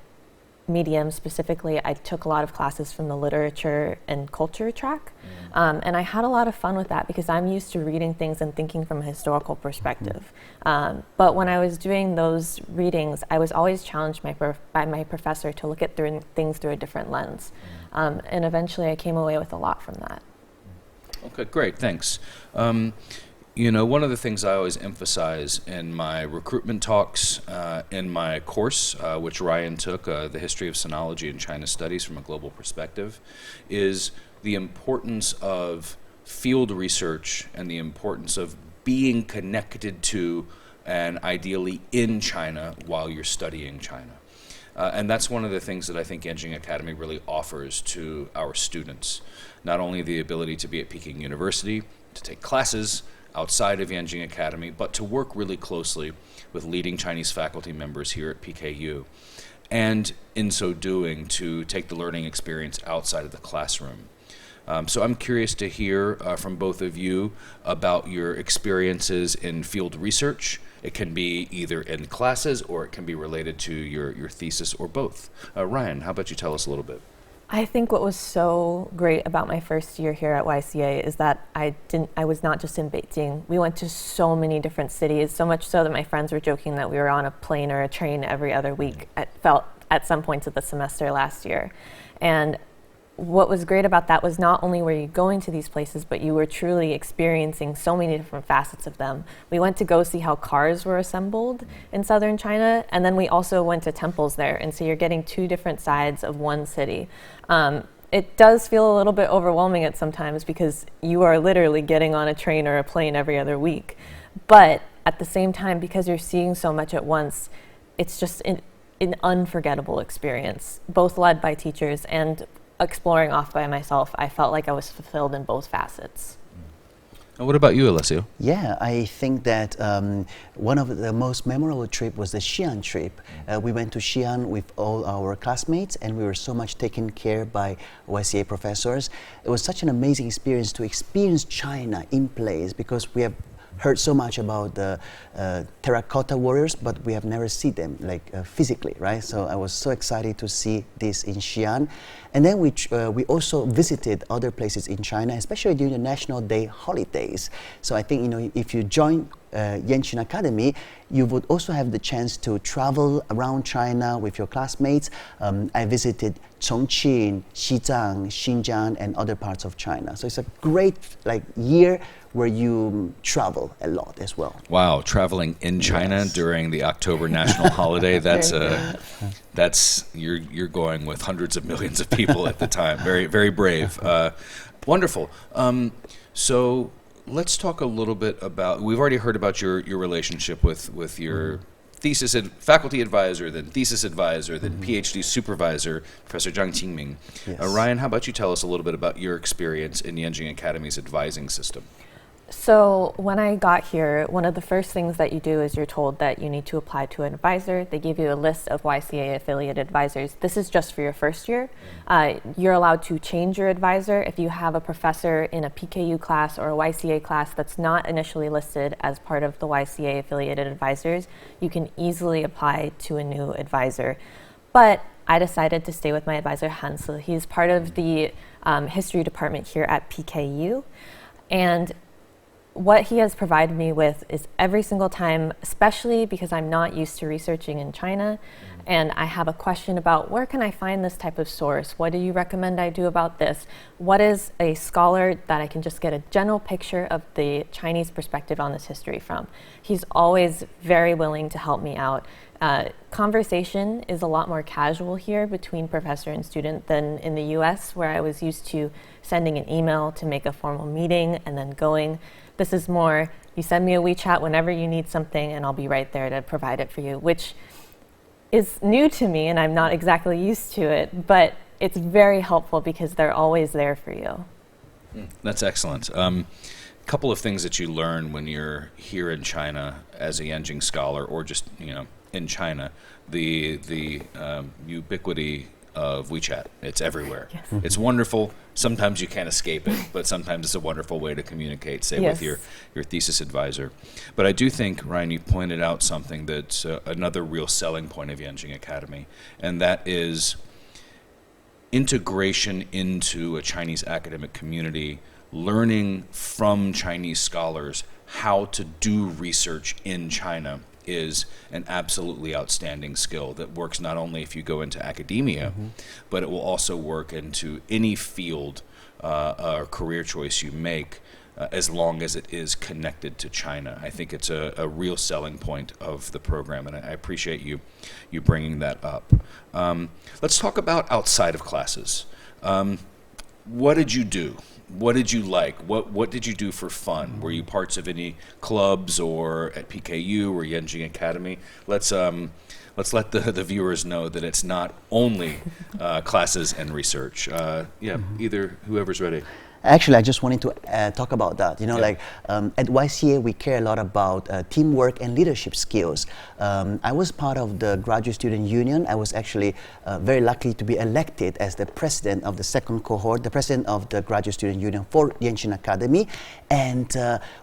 mediums. Specifically, I took a lot of classes from the literature and culture track. And I had a lot of fun with that because I'm used to reading things and thinking from a historical perspective. But when I was doing those readings, I was always challenged by my professor to look at things through a different lens. And eventually I came away with a lot from that. Okay, great, thanks. You know, one of the things I always emphasize in my recruitment talks, in my course, which Ryan took, the History of Sinology and China Studies from a Global Perspective, is the importance of field research and the importance of being connected to and ideally in China while you're studying China. And that's one of the things that I think Yenching Academy really offers to our students. Not only the ability to be at Peking University, to take classes outside of Yenching Academy, but to work really closely with leading Chinese faculty members here at PKU. And in so doing, to take the learning experience outside of the classroom. So I'm curious to hear from both of you about your experiences in field research. It can be either in classes or it can be related to your thesis or both. Ryan, how about you tell us a little bit? I think what was so great about my first year here at YCA is that I was not just in Beijing. We went to so many different cities, so much so that my friends were joking that we were on a plane or a train every other week. It felt at some points of the semester last year. And what was great about that was not only were you going to these places, but you were truly experiencing so many different facets of them. We went to go see how cars were assembled in southern China, and then we also went to temples there, and so you're getting two different sides of one city. It does feel a little bit overwhelming at sometimes because you are literally getting on a train or a plane every other week. But at the same time, because you're seeing so much at once, it's just an unforgettable experience, both led by teachers and exploring off by myself. I felt like I was fulfilled in both facets. And what about you, Alessio? Yeah, I think that one of the most memorable trip was the Xi'an trip. We went to Xi'an with all our classmates, and we were so much taken care by YCA professors. It was such an amazing experience to experience China in place, because we have heard so much about the terracotta warriors, but we have never seen them physically, right? So I was so excited to see this in Xi'an. And then we also visited other places in China, especially during the National Day holidays. So I think, you know, if you join Yenching Academy, you would also have the chance to travel around China with your classmates. I visited Chongqing, Xizang, Xinjiang, and other parts of China. So it's a great year where you travel a lot as well. Wow, traveling in China Yes. during the October national holiday, that's you're going with hundreds of millions of people at the time. Very, very brave. Wonderful. So let's talk a little bit about, we've already heard about your relationship with your thesis faculty advisor, then thesis advisor, then PhD supervisor, Professor Zhang Qingming. Yes. Ryan, how about you tell us a little bit about your experience in Yenching Academy's advising system? So when I got here, one of the first things that you do is you're told that you need to apply to an advisor. They give you a list of YCA affiliate advisors. This is just for your first year. You're allowed to change your advisor if you have a professor in a PKU class or a YCA class that's not initially listed as part of the YCA affiliated advisors. You can easily apply to a new advisor. But I decided to stay with my advisor, Hansel. He's part of the history department here at PKU. And what he has provided me with is every single time, especially because I'm not used to researching in China, and I have a question about where can I find this type of source? What do you recommend I do about this? What is a scholar that I can just get a general picture of the Chinese perspective on this history from? He's always very willing to help me out. Conversation is a lot more casual here between professor and student than in the US, where I was used to sending an email to make a formal meeting and then going. This is more, you send me a WeChat whenever you need something and I'll be right there to provide it for you, which is new to me and I'm not exactly used to it, but it's very helpful because they're always there for you. That's excellent. Couple of things that you learn when you're here in China as a Yenching scholar, or just in China, the ubiquity of WeChat. It's everywhere. Yes. It's wonderful. Sometimes you can't escape it, but sometimes it's a wonderful way to communicate, say, with your thesis advisor. But I do think, Ryan, you pointed out something that's another real selling point of Yenching Academy, and that is integration into a Chinese academic community, learning from Chinese scholars how to do research in China is an absolutely outstanding skill that works not only if you go into academia, but it will also work into any field or career choice you make, as long as it is connected to China. I think it's a real selling point of the program, and I appreciate you bringing that up. Let's talk about outside of classes. What did you do? What did you like? What did you do for fun? Were you parts of any clubs or at PKU or Yenching Academy? Let's let the viewers know that it's not only classes and research. Either whoever's ready. Actually, I just wanted to talk about that. At YCA, we care a lot about teamwork and leadership skills. I was part of the Graduate Student Union. I was actually very lucky to be elected as the president of the second cohort, the president of the Graduate Student Union for Yenching Academy. And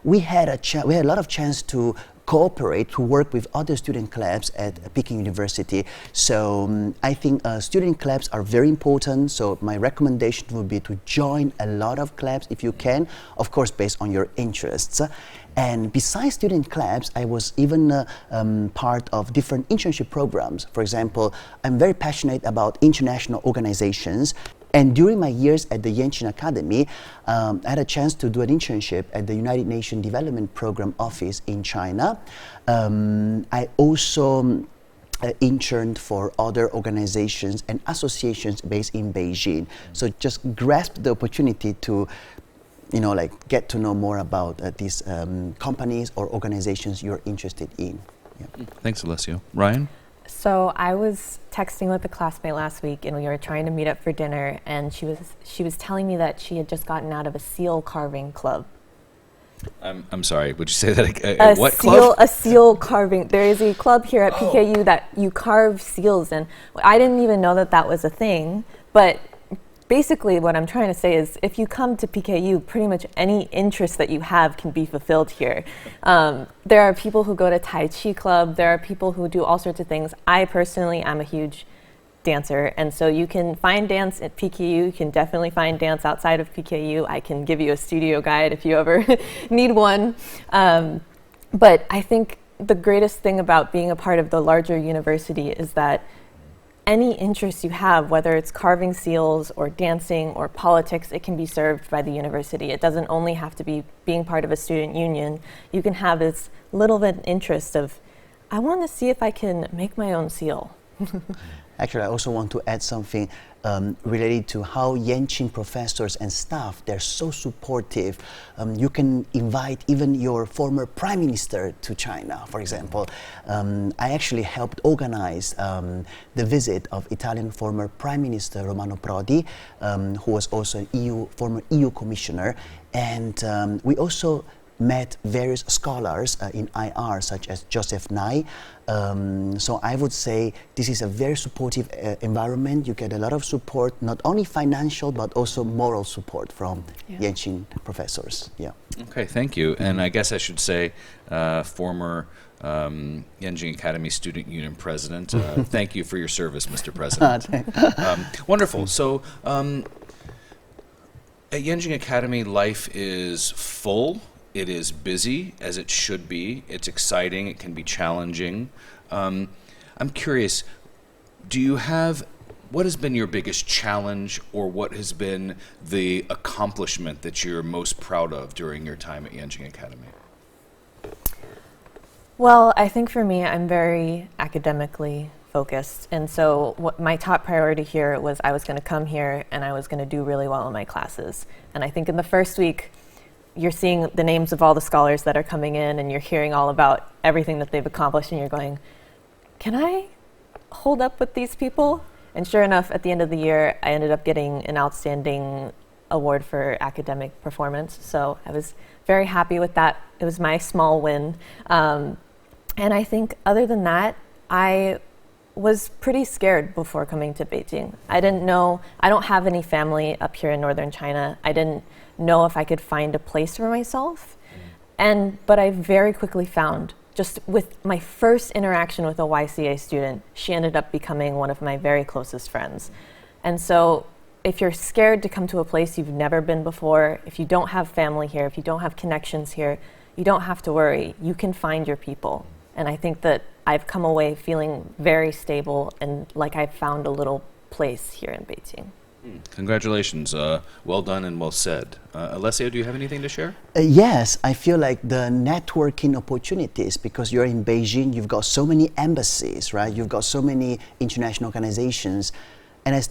we had a lot of chance to cooperate, to work with other student clubs at Peking University. So I think student clubs are very important. So my recommendation would be to join a lot of clubs if you can, of course, based on your interests. And besides student clubs, I was even part of different internship programs. For example, I'm very passionate about international organizations. And during my years at the Yenching Academy, I had a chance to do an internship at the United Nations Development Program Office in China. I also interned for other organizations and associations based in Beijing. So just grasp the opportunity to get to know more about these companies or organizations you're interested in. Yeah. Thanks, Alessio. Ryan? So I was texting with a classmate last week, and we were trying to meet up for dinner, and she was telling me that she had just gotten out of a seal carving club. I'm sorry, would you say that? What club? A seal carving. There is a club here at PKU that you carve seals, and I didn't even know that was a thing, but basically what I'm trying to say is if you come to PKU, pretty much any interest that you have can be fulfilled here. There are people who go to Tai Chi Club, there are people who do all sorts of things. I personally am a huge dancer, and so you can find dance at PKU, you can definitely find dance outside of PKU. I can give you a studio guide if you ever need one. But I think the greatest thing about being a part of the larger university is that any interest you have, whether it's carving seals or dancing or politics, it can be served by the university. It doesn't only have to be being part of a student union. You can have this little bit interest of, I want to see if I can make my own seal. Actually, I also want to add something related to how Yenching professors and staff, they're so supportive. You can invite even your former prime minister to China, for example. I actually helped organize the visit of Italian former Prime Minister Romano Prodi, who was also an former EU commissioner. And we also met various scholars in IR, such as Joseph Nye. So I would say this is a very supportive environment. You get a lot of support, not only financial, but also moral support from Yenching professors. Yeah. Okay, thank you. And I guess I should say former Yenching Academy Student Union President. Thank you for your service, Mr. President. Wonderful. So at Yenching Academy, life is full. It is busy, as it should be. It's exciting. It can be challenging. I'm curious, do you have, what has been your biggest challenge, or what has been the accomplishment that you're most proud of during your time at Yenching Academy? Well, I think for me, I'm very academically focused. And so what my top priority here was I was going to come here and I was going to do really well in my classes. And I think in the first week, you're seeing the names of all the scholars that are coming in and you're hearing all about everything that they've accomplished and you're going, can I hold up with these people? And sure enough, at the end of the year, I ended up getting an outstanding award for academic performance. So I was very happy with that. It was my small win. And I think other than that, I was pretty scared before coming to Beijing. I didn't know, I don't have any family up here in northern China. I didn't know if I could find a place for myself. But I very quickly found, just with my first interaction with a YCA student, she ended up becoming one of my very closest friends. And so if you're scared to come to a place you've never been before, if you don't have family here, if you don't have connections here, you don't have to worry. You can find your people. And I think that I've come away feeling very stable and like I've found a little place here in Beijing. Congratulations. Well done and well said. Alessio, do you have anything to share? Yes, I feel like the networking opportunities, because you're in Beijing, you've got so many embassies, right? You've got so many international organizations. And as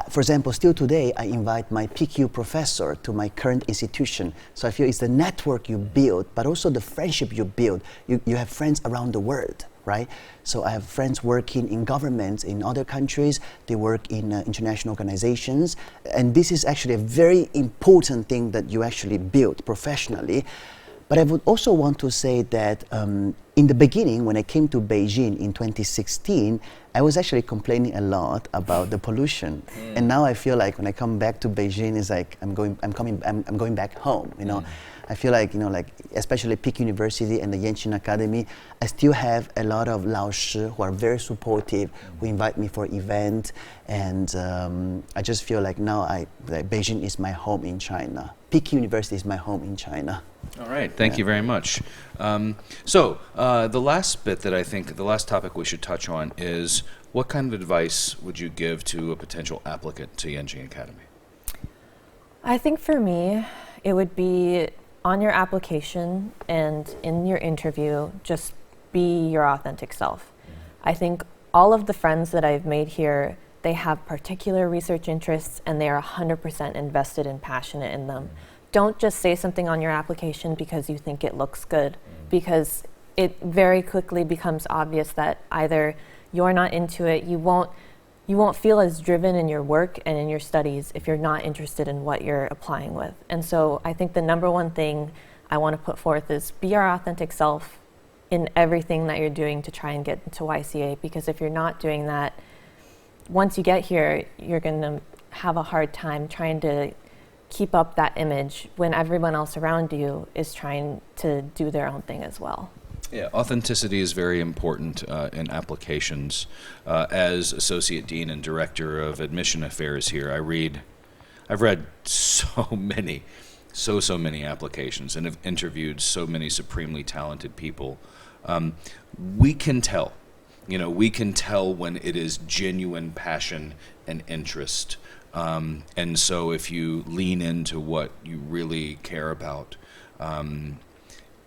for example, still today, I invite my PKU professor to my current institution. So I feel it's the network you build, but also the friendship you build. You have friends around the world, right? So I have friends working in governments in other countries. They work in international organizations. And this is actually a very important thing that you actually build professionally. But I would also want to say that in the beginning, when I came to Beijing in 2016, I was actually complaining a lot about the pollution. And now I feel like when I come back to Beijing, it's like I'm going back home. You know, I feel like, you know, like especially Peking University and the Yenching Academy, I still have a lot of Laoshi who are very supportive, who invite me for events, and I just feel like now like Beijing is my home in China. Peking University is my home in China. All right, thank you very much. The last bit that I think, the last topic we should touch on is what kind of advice would you give to a potential applicant to Yenching Academy? I think for me, it would be on your application and in your interview, just be your authentic self. I think all of the friends that I've made here, they have particular research interests and they are 100% invested and passionate in them. Don't just say something on your application because you think it looks good, because it very quickly becomes obvious that either you're not into it, you won't feel as driven in your work and in your studies if you're not interested in what you're applying with. And so I think the number one thing I want to put forth is be your authentic self in everything that you're doing to try and get into YCA, because if you're not doing that, once you get here, you're going to have a hard time trying to keep up that image when everyone else around you is trying to do their own thing as well. Yeah, authenticity is very important in applications. As Associate Dean and Director of Admission Affairs here, I've read so many applications and have interviewed so many supremely talented people. We can tell when it is genuine passion and interest. And so if you lean into what you really care about,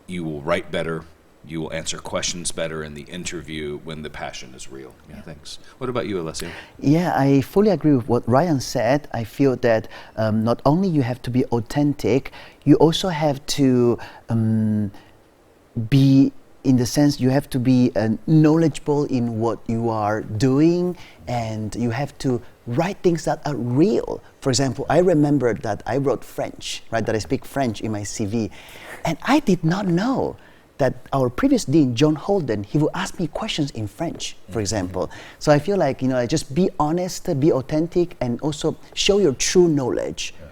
you will write better, you will answer questions better in the interview when the passion is real. Yeah, thanks. What about you, Alessio? Yeah, I fully agree with what Ryan said. I feel that not only you have to be authentic, you also have to be, in the sense you have to be knowledgeable in what you are doing, and you have to write things that are real. For example, I remember that I wrote French, right, that I speak French in my CV, and I did not know that our previous dean, John Holden, he would ask me questions in French, for example. So I feel like, just be honest, be authentic, and also show your true knowledge. Yeah.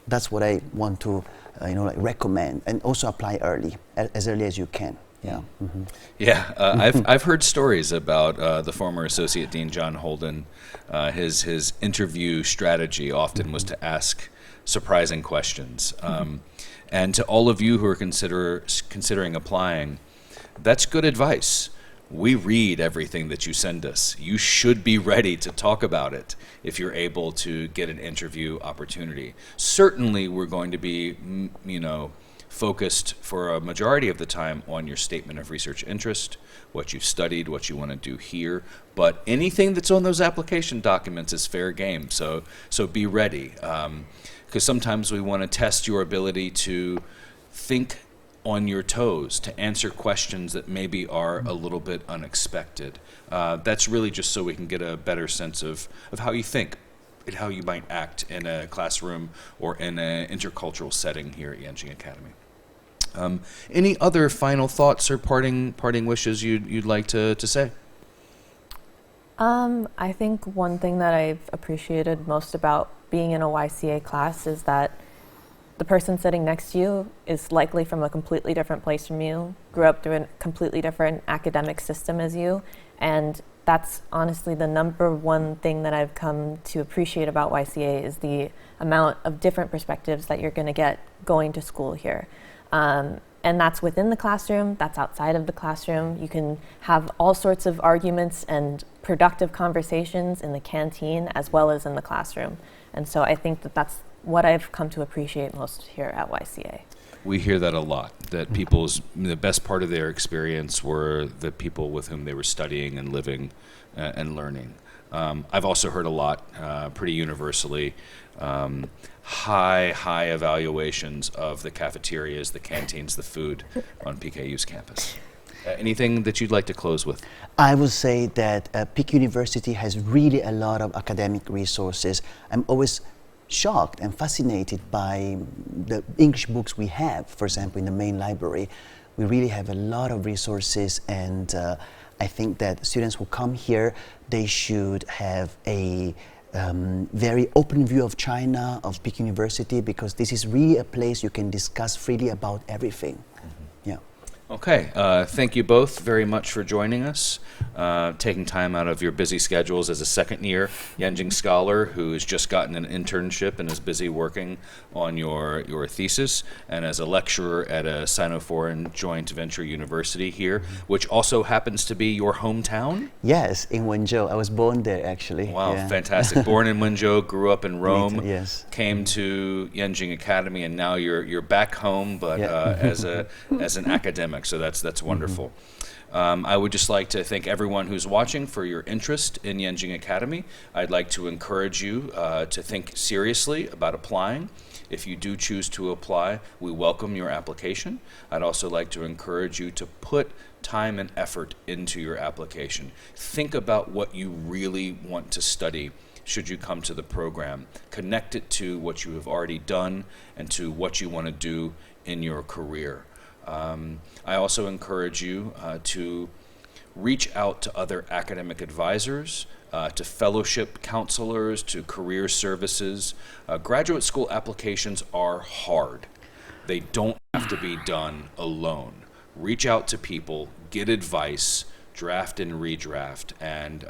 That's what I want to, recommend, and also apply early, as early as you can. Yeah. Mm-hmm. Yeah, I've heard stories about the former Associate Dean John Holden. His interview strategy often was to ask surprising questions. And to all of you who are considering applying, that's good advice. we read everything that you send us. You should be ready to talk about it if you're able to get an interview opportunity. Certainly, we're going to be, focused for a majority of the time on your statement of research interest, what you've studied, what you want to do here. But anything that's on those application documents is fair game. So be ready, because sometimes we want to test your ability to think on your toes, to answer questions that maybe are a little bit unexpected. That's really just so we can get a better sense of how you think and how you might act in a classroom or in an intercultural setting here at Yenching Academy. Any other final thoughts or parting wishes you'd like to say? I think one thing that I've appreciated most about being in a YCA class is that the person sitting next to you is likely from a completely different place from you, grew up through a completely different academic system as you, and that's honestly the number one thing that I've come to appreciate about YCA is the amount of different perspectives that you're going to get going to school here. And that's within the classroom, that's outside of the classroom. You can have all sorts of arguments and productive conversations in the canteen as well as in the classroom. And so I think that that's what I've come to appreciate most here at YCA. We hear that a lot, that the best part of their experience were the people with whom they were studying and living and learning. I've also heard a lot, pretty universally, high evaluations of the cafeterias, the canteens, the food on PKU's campus. Anything that you'd like to close with? I would say that Peking University has really a lot of academic resources. I'm always shocked and fascinated by the English books we have, for example, in the main library. We really have a lot of resources, and I think that students who come here, they should have a very open view of China, of Peking University, because this is really a place you can discuss freely about everything. Yeah. Okay, thank you both very much for joining us, taking time out of your busy schedules as a second-year Yenching scholar who has just gotten an internship and is busy working on your thesis, and as a lecturer at a Sino-Foreign Joint Venture University here, which also happens to be your hometown? Yes, in Wenzhou. I was born there, actually. Wow, yeah. Fantastic. Born in Wenzhou, grew up in Rome, Yes. came to Yenching Academy, and now you're back home, but as an academic. So that's wonderful. I would just like to thank everyone who's watching for your interest in Yenching Academy. I'd like to encourage you to think seriously about applying. If you do choose to apply, we welcome your application. I'd also like to encourage you to put time and effort into your application. Think about what you really want to study should you come to the program. Connect it to what you have already done and to what you want to do in your career. I also encourage you to reach out to other academic advisors, to fellowship counselors, to career services. Graduate school applications are hard. They don't have to be done alone. Reach out to people, get advice, draft and redraft, and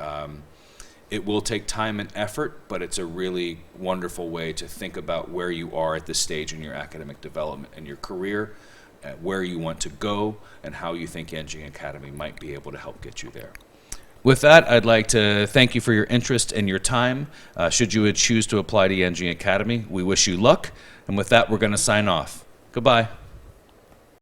it will take time and effort, but it's a really wonderful way to think about where you are at this stage in your academic development and your career, where you want to go, and how you think Yenching Academy might be able to help get you there. With that, I'd like to thank you for your interest and your time. Should you choose to apply to Yenching Academy, we wish you luck. And with that, we're going to sign off. Goodbye.